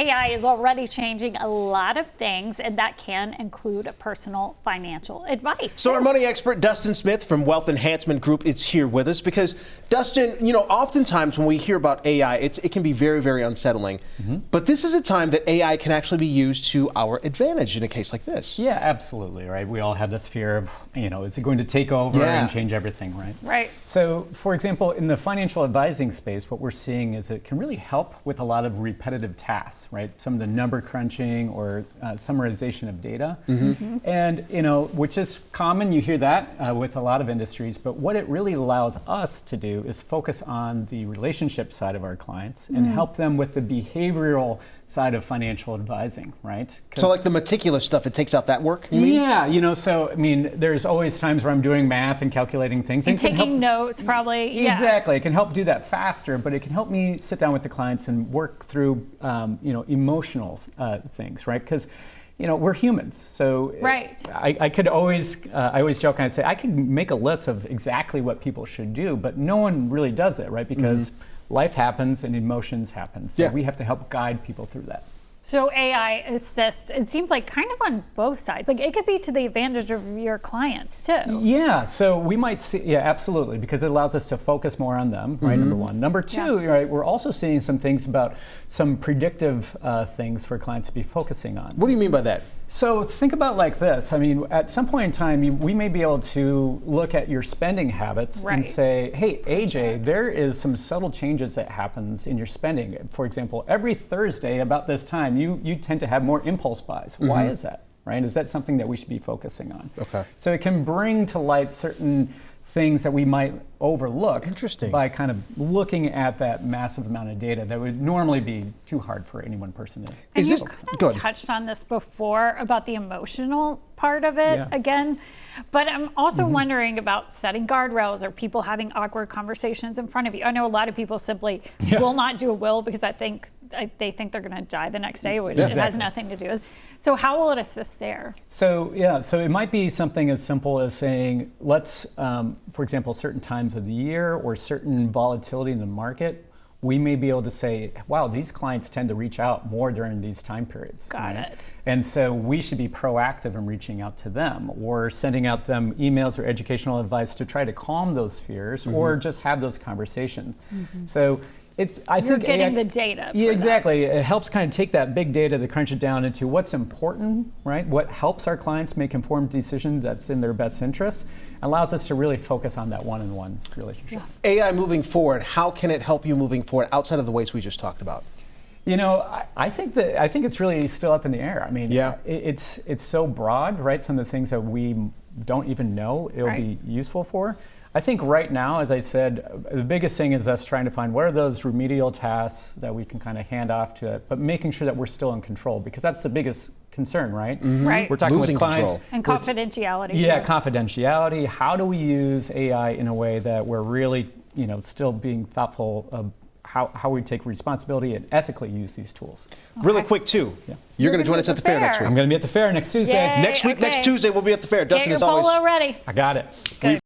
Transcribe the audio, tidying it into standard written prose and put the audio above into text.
AI is already changing a lot of things, and that can include personal financial advice. So our money expert, Dustin Smith from Wealth Enhancement Group, is here with us because, Dustin, oftentimes when we hear about AI, it can be very, very unsettling. But this is a time that AI can actually be used to our advantage in a case like this. Yeah, absolutely, right? We all have this fear of, is it going to take over and change everything, right? Right. So, for example, in the financial advising space, what we're seeing is it can really help with a lot of repetitive tasks, right? Some of the number crunching or summarization of data. And, which is common, you hear that with a lot of industries, but what it really allows us to do is focus on the relationship side of our clients and help them with the behavioral side of financial advising, right? So like the meticulous stuff, it takes out that work, you mean? Yeah, so, there's always times where I'm doing math and calculating things. And taking notes, probably. Exactly. It can help do that faster, but it can help me sit down with the clients and work through, emotional things, right? Because, we're humans. So I could always, I always joke and I say, I could make a list of exactly what people should do, but no one really does it, right? Because life happens and emotions happen. So we have to help guide people through that. So AI assists, it seems like kind of on both sides. Like it could be to the advantage of your clients too. Yeah, so we might see, absolutely, because it allows us to focus more on them, right, number one. Number two, right, we're also seeing some things about some predictive things for clients to be focusing on. What do you mean by that? So think about like this. At some point in time, we may be able to look at your spending habits and say, hey, AJ, there is some subtle changes that happens in your spending. For example, every Thursday about this time, you tend to have more impulse buys. Why is that, right? Is that something that we should be focusing on? Okay. So it can bring to light certain things that we might overlook by kind of looking at that massive amount of data that would normally be too hard for any one person to focus on. You've touched on this before about the emotional part of it again, but I'm also wondering about setting guardrails or people having awkward conversations in front of you. I know a lot of people simply will not do a will because they think they're going to die the next day, which it has nothing to do with. So how will it assist there? So so it might be something as simple as saying, let's, for example, certain times of the year or certain volatility in the market, we may be able to say, wow, these clients tend to reach out more during these time periods. Got it. And so we should be proactive in reaching out to them or sending out them emails or educational advice to try to calm those fears or just have those conversations. So I think getting the data. Yeah, exactly. It helps kind of take that big data to crunch it down into what's important, right? What helps our clients make informed decisions that's in their best interest, allows us to really focus on that one-on-one relationship. AI moving forward, how can it help you moving forward outside of the ways we just talked about? I think it's really still up in the air. It's so broad, right? Some of the things that we don't even know it'll be useful for. I think right now, as I said, the biggest thing is us trying to find what are those remedial tasks that we can kind of hand off to it, but making sure that we're still in control, because that's the biggest concern, right? Right. We're talking with clients. And confidentiality. Yeah, confidentiality. How do we use AI in a way that we're really, still being thoughtful of how we take responsibility and ethically use these tools. Really quick, too. You're going to join us at the fair next week. I'm going to be at the fair next Tuesday. Next week, next Tuesday, we'll be at the fair. Dustin, as always. Get your polo ready. I got it. Good.